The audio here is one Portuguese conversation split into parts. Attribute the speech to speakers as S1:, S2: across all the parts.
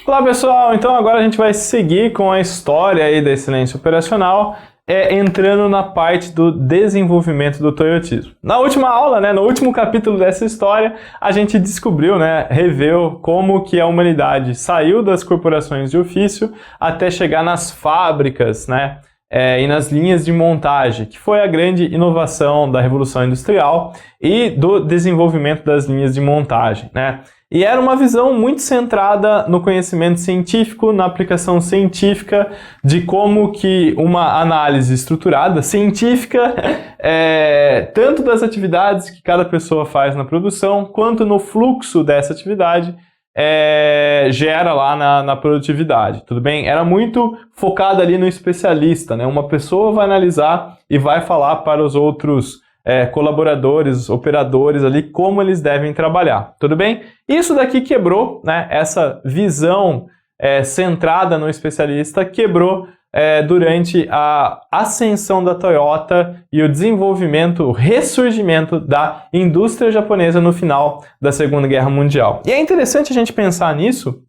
S1: Olá pessoal, então agora a gente vai seguir com a história aí da excelência operacional, entrando na parte do desenvolvimento do toyotismo. Na última aula, no último capítulo dessa história, a gente descobriu, reveu como que a humanidade saiu das corporações de ofício até chegar nas fábricas, e nas linhas de montagem, que foi a grande inovação da Revolução Industrial e do desenvolvimento das linhas de montagem, E era uma visão muito centrada no conhecimento científico, na aplicação científica de como que uma análise estruturada, científica, tanto das atividades que cada pessoa faz na produção, quanto no fluxo dessa atividade, gera lá na produtividade, tudo bem? Era muito focado ali no especialista, Uma pessoa vai analisar e vai falar para os outros colaboradores, operadores ali, como eles devem trabalhar, tudo bem? Isso daqui quebrou, essa visão centrada no especialista quebrou durante a ascensão da Toyota e o desenvolvimento, o ressurgimento da indústria japonesa no final da Segunda Guerra Mundial. E é interessante a gente pensar nisso,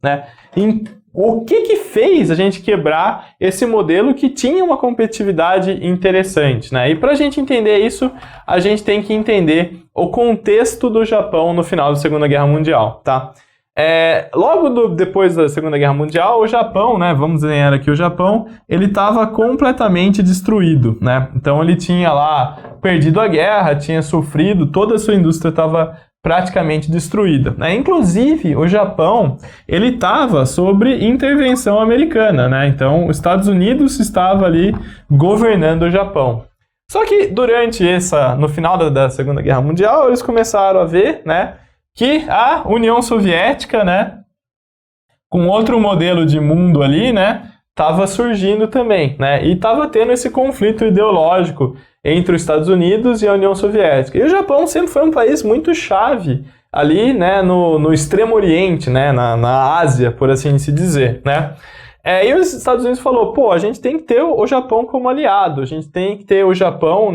S1: em o que fez a gente quebrar esse modelo que tinha uma competitividade interessante, E para a gente entender isso, a gente tem que entender o contexto do Japão no final da Segunda Guerra Mundial, tá? Logo depois da Segunda Guerra Mundial, o Japão, vamos desenhar aqui o Japão, ele estava completamente destruído, Então ele tinha lá perdido a guerra, tinha sofrido, toda a sua indústria estava praticamente destruída, Inclusive, o Japão, ele estava sob intervenção americana, Então, os Estados Unidos estava ali governando o Japão. Só que no final da Segunda Guerra Mundial, eles começaram a ver, que a União Soviética, com outro modelo de mundo ali, estava surgindo também, E estava tendo esse conflito ideológico entre os Estados Unidos e a União Soviética. E o Japão sempre foi um país muito chave ali, no Extremo Oriente, na Ásia, por assim se dizer, E os Estados Unidos falou, a gente tem que ter o Japão como aliado, a gente tem que ter o Japão,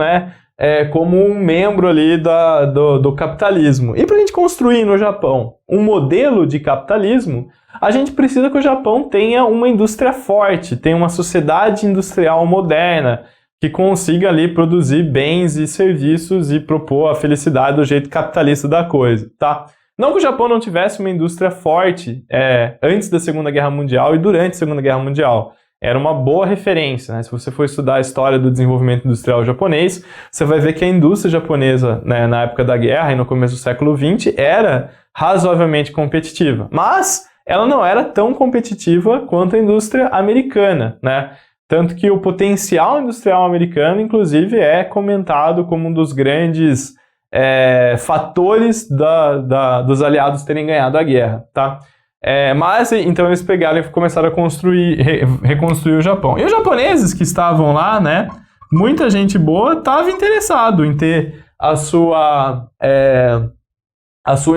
S1: como um membro ali do capitalismo. E para a gente construir no Japão um modelo de capitalismo, a gente precisa que o Japão tenha uma indústria forte, tenha uma sociedade industrial moderna, que consiga ali produzir bens e serviços e propor a felicidade do jeito capitalista da coisa, tá? Não que o Japão não tivesse uma indústria forte antes da Segunda Guerra Mundial e durante a Segunda Guerra Mundial. Era uma boa referência, Se você for estudar a história do desenvolvimento industrial japonês, você vai ver que a indústria japonesa, na época da guerra e no começo do século XX, era razoavelmente competitiva. Mas ela não era tão competitiva quanto a indústria americana, Tanto que o potencial industrial americano, inclusive, é comentado como um dos grandes fatores dos aliados terem ganhado a guerra, tá? Mas, então, eles pegaram e começaram a reconstruir o Japão. E os japoneses que estavam lá, muita gente boa estava interessado em ter a sua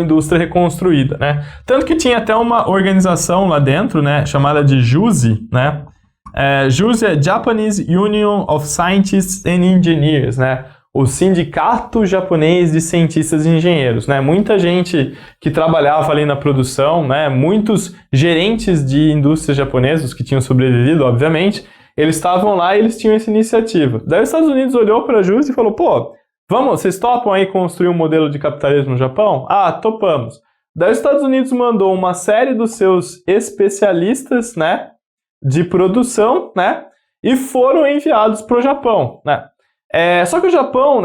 S1: indústria reconstruída, Tanto que tinha até uma organização lá dentro, chamada de JUSE, JUSE é Japanese Union of Scientists and Engineers, O Sindicato Japonês de Cientistas e Engenheiros, Muita gente que trabalhava ali na produção, muitos gerentes de indústrias japonesas que tinham sobrevivido, obviamente, eles estavam lá e eles tinham essa iniciativa. Daí os Estados Unidos olhou para a JUSE e falou, vocês topam aí construir um modelo de capitalismo no Japão? Ah, topamos. Daí os Estados Unidos mandou uma série dos seus especialistas, de produção, e foram enviados para o Japão, Só que o Japão,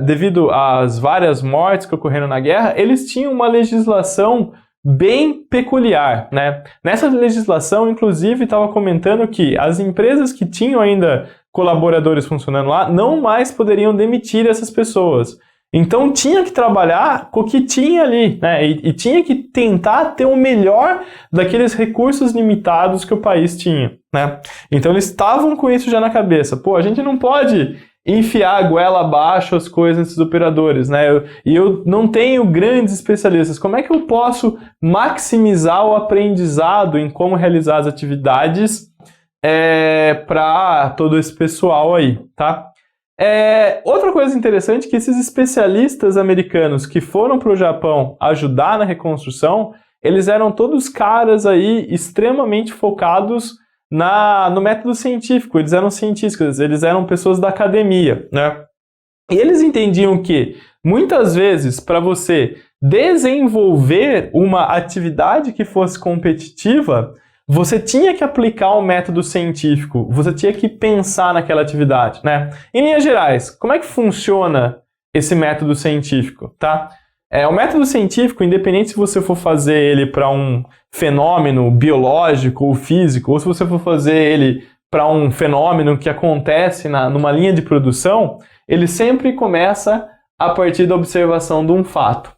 S1: devido às várias mortes que ocorreram na guerra, eles tinham uma legislação bem peculiar, Nessa legislação, inclusive, estava comentando que as empresas que tinham ainda colaboradores funcionando lá não mais poderiam demitir essas pessoas. Então tinha que trabalhar com o que tinha ali, e tinha que tentar ter o melhor daqueles recursos limitados que o país tinha, Então eles estavam com isso já na cabeça. A gente não pode enfiar a goela abaixo as coisas nesses operadores, E eu não tenho grandes especialistas. Como é que eu posso maximizar o aprendizado em como realizar as atividades para todo esse pessoal aí, tá? Outra coisa interessante é que esses especialistas americanos que foram para o Japão ajudar na reconstrução, eles eram todos caras aí extremamente focados no método científico, eles eram cientistas, eles eram pessoas da academia, né? E eles entendiam que, muitas vezes, para você desenvolver uma atividade que fosse competitiva, você tinha que aplicar o método científico, você tinha que pensar naquela atividade, né? Em linhas gerais, como é que funciona esse método científico, tá? O método científico, independente se você for fazer ele para um fenômeno biológico ou físico, ou se você for fazer ele para um fenômeno que acontece numa linha de produção, ele sempre começa a partir da observação de um fato.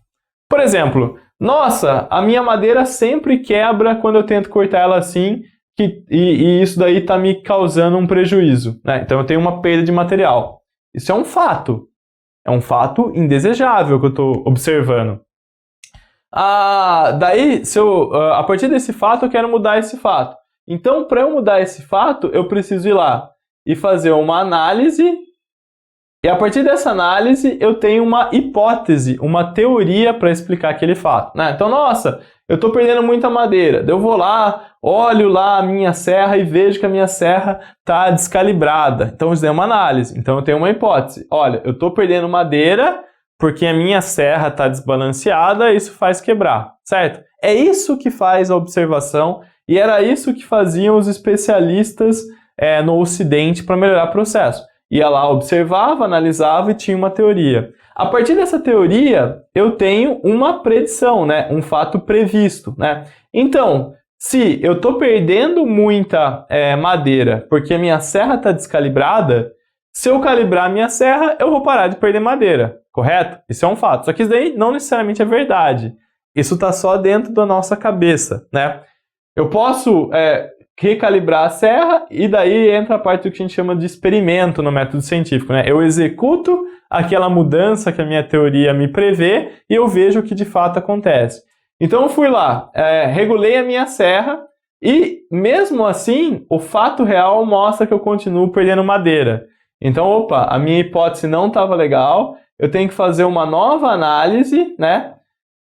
S1: Por exemplo, nossa, a minha madeira sempre quebra quando eu tento cortar ela assim, e isso daí está me causando um prejuízo, né? Então eu tenho uma perda de material. Isso é um fato. É um fato indesejável que eu estou observando. Daí, a partir desse fato, eu quero mudar esse fato. Então, para eu mudar esse fato, eu preciso ir lá e fazer uma análise. E a partir dessa análise, eu tenho uma hipótese, uma teoria para explicar aquele fato, né? Então, nossa, eu estou perdendo muita madeira. Eu vou lá, olho lá a minha serra e vejo que a minha serra está descalibrada. Então, isso é uma análise. Então, eu tenho uma hipótese. Olha, eu estou perdendo madeira porque a minha serra está desbalanceada e isso faz quebrar, certo? É isso que faz a observação e era isso que faziam os especialistas no Ocidente para melhorar o processo. Ia lá, observava, analisava e tinha uma teoria. A partir dessa teoria, eu tenho uma predição, né? Um fato previsto, né? Então, se eu estou perdendo muita madeira porque a minha serra está descalibrada, se eu calibrar a minha serra, eu vou parar de perder madeira, correto? Isso é um fato. Só que isso daí não necessariamente é verdade. Isso está só dentro da nossa cabeça, né? Eu posso recalibrar a serra e daí entra a parte do que a gente chama de experimento no método científico, né? Eu executo aquela mudança que a minha teoria me prevê e eu vejo o que de fato acontece. Então eu fui lá, regulei a minha serra e mesmo assim o fato real mostra que eu continuo perdendo madeira. Então, opa, a minha hipótese não estava legal, eu tenho que fazer uma nova análise, né?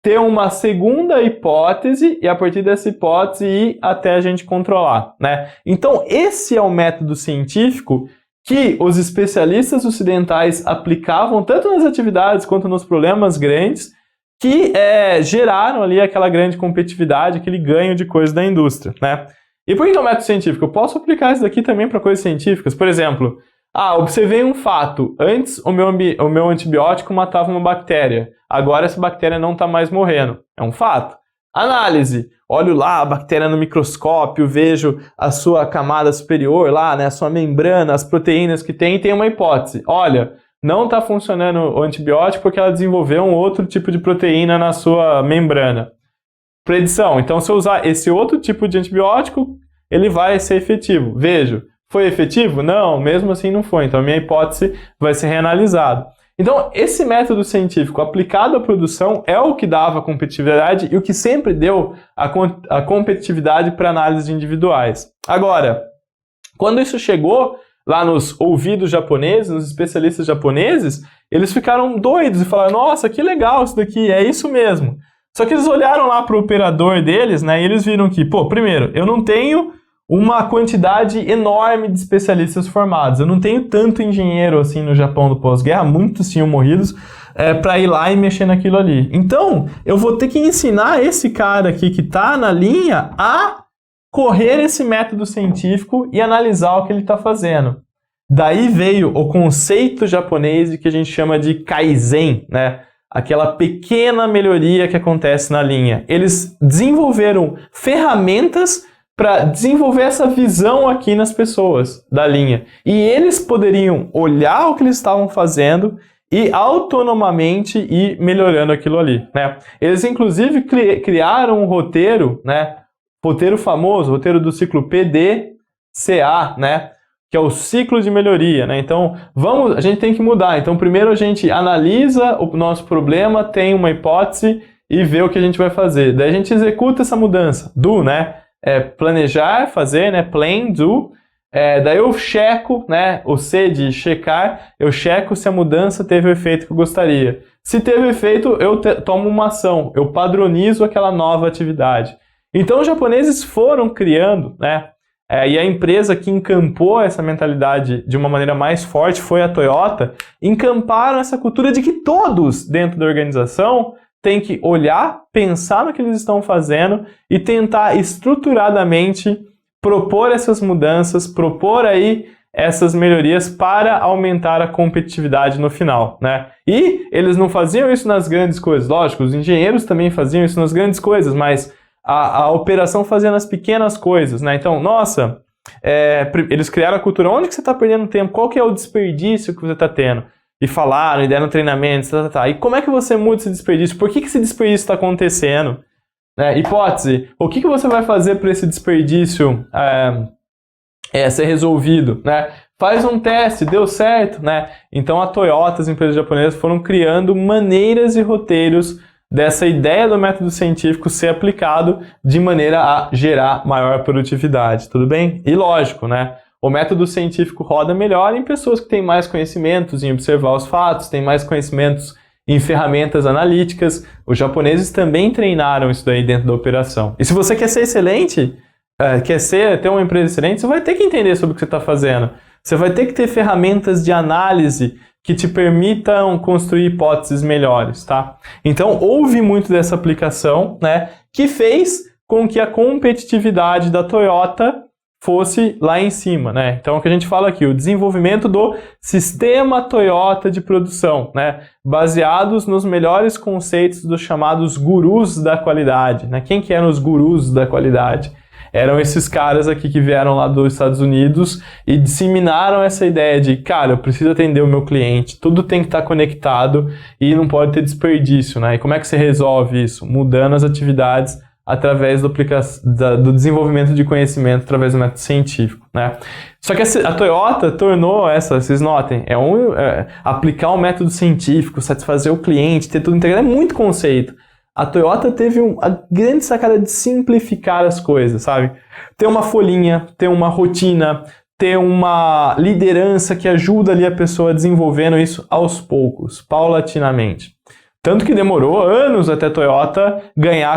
S1: Ter uma segunda hipótese e a partir dessa hipótese ir até a gente controlar, né? Então, esse é o método científico que os especialistas ocidentais aplicavam tanto nas atividades quanto nos problemas grandes que geraram ali aquela grande competitividade, aquele ganho de coisas da indústria, né? E por que é o método científico? Eu posso aplicar isso daqui também para coisas científicas. Por exemplo, observei um fato. Antes, o meu antibiótico matava uma bactéria. Agora, essa bactéria não está mais morrendo. É um fato. Análise. Olho lá a bactéria no microscópio, vejo a sua camada superior lá, né, a sua membrana, as proteínas que tem, e tem uma hipótese. Olha, não está funcionando o antibiótico porque ela desenvolveu um outro tipo de proteína na sua membrana. Predição. Então, se eu usar esse outro tipo de antibiótico, ele vai ser efetivo. Vejo. Foi efetivo? Não, mesmo assim não foi. Então, a minha hipótese vai ser reanalisada. Então, esse método científico aplicado à produção é o que dava competitividade e o que sempre deu a competitividade para análises individuais. Agora, quando isso chegou lá nos ouvidos japoneses, nos especialistas japoneses, eles ficaram doidos e falaram, nossa, que legal isso daqui, é isso mesmo. Só que eles olharam lá para o operador deles, né, e eles viram que, primeiro, eu não tenho uma quantidade enorme de especialistas formados. Eu não tenho tanto engenheiro assim no Japão do pós-guerra, muitos tinham morrido, para ir lá e mexer naquilo ali. Então, eu vou ter que ensinar esse cara aqui que está na linha a correr esse método científico e analisar o que ele está fazendo. Daí veio o conceito japonês de que a gente chama de Kaizen, né? Aquela pequena melhoria que acontece na linha. Eles desenvolveram ferramentas para desenvolver essa visão aqui nas pessoas da linha. E eles poderiam olhar o que eles estavam fazendo e autonomamente ir melhorando aquilo ali, né? Eles, inclusive, criaram um roteiro, né? Roteiro famoso, roteiro do ciclo PDCA, né? Que é o ciclo de melhoria, né? Então, a gente tem que mudar. Então, primeiro a gente analisa o nosso problema, tem uma hipótese e vê o que a gente vai fazer. Daí a gente executa essa mudança. né? Planejar, fazer, né? Plan, do. Daí eu checo, né? O C de checar, eu checo se a mudança teve o efeito que eu gostaria. Se teve efeito, eu tomo uma ação, eu padronizo aquela nova atividade. Então os japoneses foram criando, né? E a empresa que encampou essa mentalidade de uma maneira mais forte foi a Toyota, encamparam essa cultura de que todos dentro da organização têm que olhar, pensar no que eles estão fazendo e tentar estruturadamente propor essas mudanças, propor aí essas melhorias para aumentar a competitividade no final, né? E eles não faziam isso nas grandes coisas, lógico, os engenheiros também faziam isso nas grandes coisas, mas a operação fazia nas pequenas coisas, né? Então, nossa, eles criaram a cultura, onde que você está perdendo tempo? Qual que é o desperdício que você está tendo? E falaram, e deram treinamento, E como é que você muda esse desperdício? Por que esse desperdício está acontecendo? Hipótese, o que você vai fazer para esse desperdício ser resolvido, né? Faz um teste, deu certo, né? Então a Toyota, as empresas japonesas foram criando maneiras e roteiros dessa ideia do método científico ser aplicado de maneira a gerar maior produtividade, tudo bem? E lógico, né? O método científico roda melhor em pessoas que têm mais conhecimentos em observar os fatos, têm mais conhecimentos em ferramentas analíticas. Os japoneses também treinaram isso daí dentro da operação. E se você quer ser excelente, ter uma empresa excelente, você vai ter que entender sobre o que você está fazendo. Você vai ter que ter ferramentas de análise que te permitam construir hipóteses melhores, tá? Então, houve muito dessa aplicação, né, que fez com que a competitividade da Toyota fosse lá em cima, né? Então, o que a gente fala aqui, o desenvolvimento do sistema Toyota de produção, né? Baseados nos melhores conceitos dos chamados gurus da qualidade, né? Quem que eram os gurus da qualidade? Eram esses caras aqui que vieram lá dos Estados Unidos e disseminaram essa ideia de, cara, eu preciso atender o meu cliente, tudo tem que estar conectado e não pode ter desperdício, né? E como é que você resolve isso? Mudando as atividades através do desenvolvimento de conhecimento através do método científico, né? Só que a Toyota tornou vocês notem, aplicar um método científico, satisfazer o cliente, ter tudo integrado, é muito conceito. A Toyota teve a grande sacada de simplificar as coisas, sabe? Ter uma folhinha, ter uma rotina, ter uma liderança que ajuda ali a pessoa desenvolvendo isso aos poucos, paulatinamente. Tanto que demorou anos até a Toyota ganhar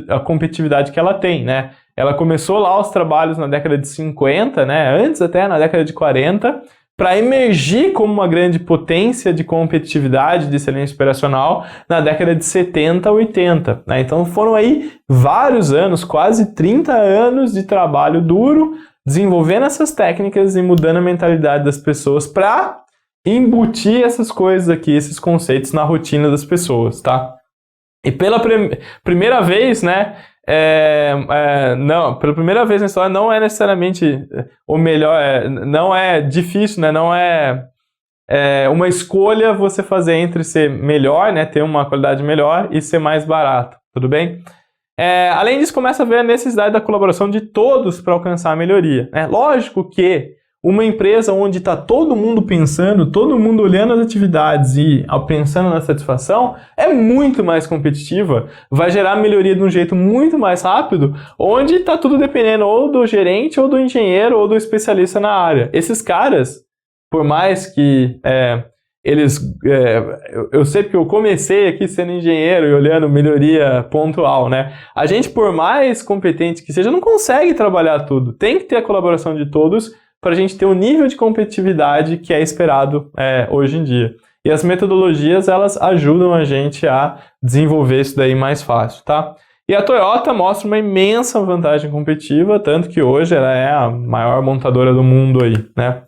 S1: a competitividade que ela tem, né? Ela começou lá os trabalhos na década de 50, né? Antes até, na década de 40, para emergir como uma grande potência de competitividade, de excelência operacional, na década de 70, 80. Né? Então foram aí vários anos, quase 30 anos de trabalho duro, desenvolvendo essas técnicas e mudando a mentalidade das pessoas para embutir essas coisas aqui, esses conceitos na rotina das pessoas, tá? E pela primeira vez, né? Pela primeira vez na história, não é necessariamente o melhor, não é difícil, né? Não é uma escolha você fazer entre ser melhor, né? Ter uma qualidade melhor e ser mais barato, tudo bem? Além disso, começa a ver a necessidade da colaboração de todos para alcançar a melhoria, né? Lógico que uma empresa onde está todo mundo pensando, todo mundo olhando as atividades e pensando na satisfação, é muito mais competitiva, vai gerar melhoria de um jeito muito mais rápido, onde está tudo dependendo ou do gerente, ou do engenheiro, ou do especialista na área. Esses caras, por mais que eu sei porque eu comecei aqui sendo engenheiro e olhando melhoria pontual, né? A gente, por mais competente que seja, não consegue trabalhar tudo. Tem que ter a colaboração de todos para a gente ter o nível de competitividade que é esperado hoje em dia. E as metodologias, elas ajudam a gente a desenvolver isso daí mais fácil, tá? E a Toyota mostra uma imensa vantagem competitiva, tanto que hoje ela é a maior montadora do mundo aí, né?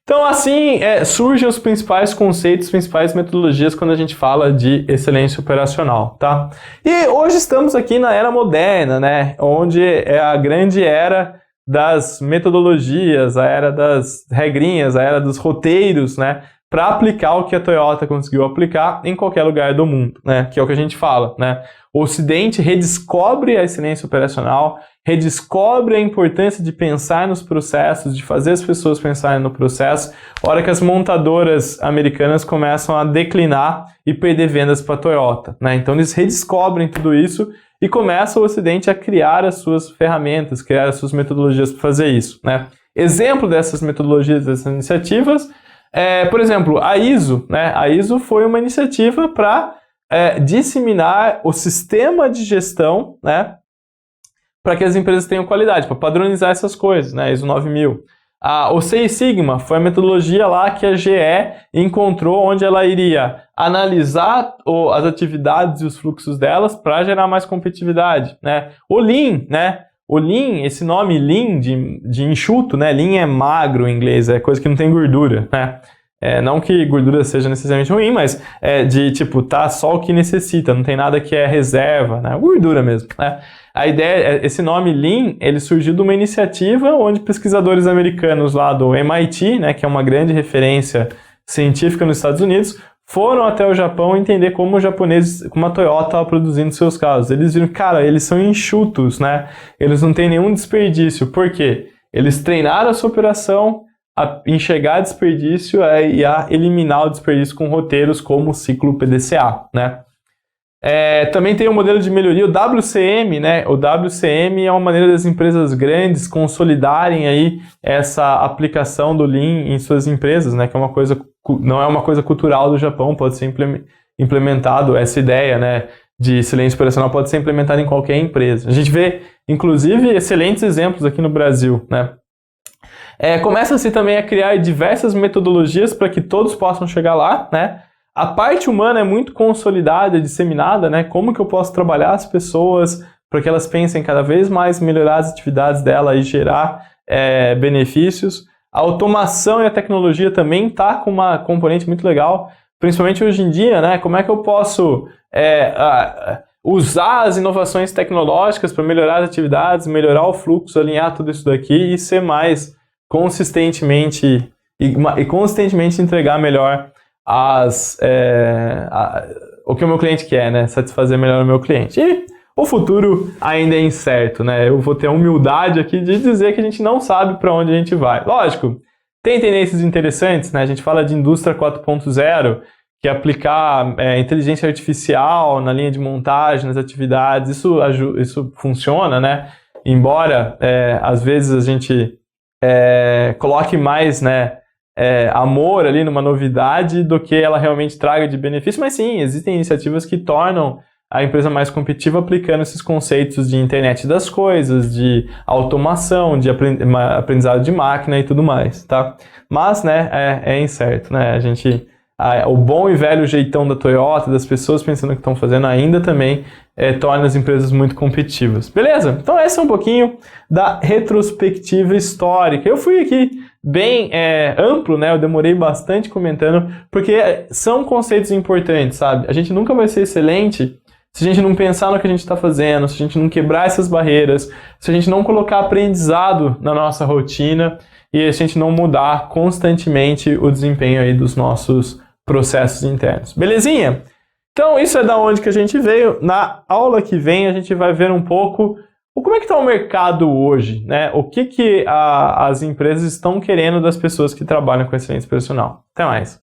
S1: Então, assim, surgem os principais conceitos, as principais metodologias quando a gente fala de excelência operacional, tá? E hoje estamos aqui na era moderna, né? Onde é a grande era das metodologias, a era das regrinhas, a era dos roteiros, né, para aplicar o que a Toyota conseguiu aplicar em qualquer lugar do mundo, né, que é o que a gente fala, né. O Ocidente redescobre a excelência operacional, redescobre a importância de pensar nos processos, de fazer as pessoas pensarem no processo, a hora que as montadoras americanas começam a declinar e perder vendas para a Toyota, né. Então eles redescobrem tudo isso e começa o Ocidente a criar as suas ferramentas, criar as suas metodologias para fazer isso, né? Exemplo dessas metodologias, dessas iniciativas, Por exemplo, a ISO, né? A ISO foi uma iniciativa para disseminar o sistema de gestão, né? Para que as empresas tenham qualidade, para padronizar essas coisas, né? ISO 9000. O Seis Sigma foi a metodologia lá que a GE encontrou, onde ela iria analisar as atividades e os fluxos delas para gerar mais competitividade, né? O Lean, né? O Lean, esse nome Lean de enxuto, né? Lean é magro em inglês, é coisa que não tem gordura, né? Não que gordura seja necessariamente ruim, mas de tipo, tá só o que necessita, não tem nada que é reserva, né? Gordura mesmo, né? A ideia, esse nome Lean, ele surgiu de uma iniciativa onde pesquisadores americanos lá do MIT, né, que é uma grande referência científica nos Estados Unidos, foram até o Japão entender como os japoneses, como a Toyota estava produzindo seus carros. Eles viram, cara, eles são enxutos, né? Eles não têm nenhum desperdício. Por quê? Eles treinaram a sua operação a enxergar desperdício e a eliminar o desperdício com roteiros como o ciclo PDCA, né? Também tem um modelo de melhoria, o WCM, né? O WCM é uma maneira das empresas grandes consolidarem aí essa aplicação do Lean em suas empresas, né? Que é uma coisa, não é uma coisa cultural do Japão, pode ser implementado, essa ideia, né, de excelência operacional pode ser implementada em qualquer empresa. A gente vê, inclusive, excelentes exemplos aqui no Brasil, né? Começa-se também a criar diversas metodologias para que todos possam chegar lá, né? A parte humana é muito consolidada, disseminada, né? Como que eu posso trabalhar as pessoas para que elas pensem cada vez mais em melhorar as atividades dela e gerar benefícios. A automação e a tecnologia também está com uma componente muito legal, principalmente hoje em dia, né? Como é que eu posso usar as inovações tecnológicas para melhorar as atividades, melhorar o fluxo, alinhar tudo isso daqui e ser mais consistentemente e consistentemente entregar melhor o que o meu cliente quer, né? Satisfazer melhor o meu cliente. E o futuro ainda é incerto, né? Eu vou ter a humildade aqui de dizer que a gente não sabe para onde a gente vai. Lógico, tem tendências interessantes, né? A gente fala de indústria 4.0, que é aplicar inteligência artificial na linha de montagem, nas atividades, isso funciona, né? Embora, às vezes, a gente coloque mais, né, amor ali numa novidade do que ela realmente traga de benefício, mas sim, existem iniciativas que tornam a empresa mais competitiva aplicando esses conceitos de internet das coisas, de automação, de aprendizado de máquina e tudo mais, tá? Mas, né, é incerto, né? O bom e velho jeitão da Toyota, das pessoas pensando o que estão fazendo ainda também torna as empresas muito competitivas. Beleza? Então esse é um pouquinho da retrospectiva histórica. Eu fui aqui bem amplo, né? Eu demorei bastante comentando, porque são conceitos importantes, sabe? A gente nunca vai ser excelente se a gente não pensar no que a gente está fazendo, se a gente não quebrar essas barreiras, se a gente não colocar aprendizado na nossa rotina e a gente não mudar constantemente o desempenho aí dos nossos processos internos. Belezinha? Então, isso é da onde que a gente veio. Na aula que vem, a gente vai ver um pouco como é que está o mercado hoje, né? O que as empresas estão querendo das pessoas que trabalham com excelência operacional. Até mais!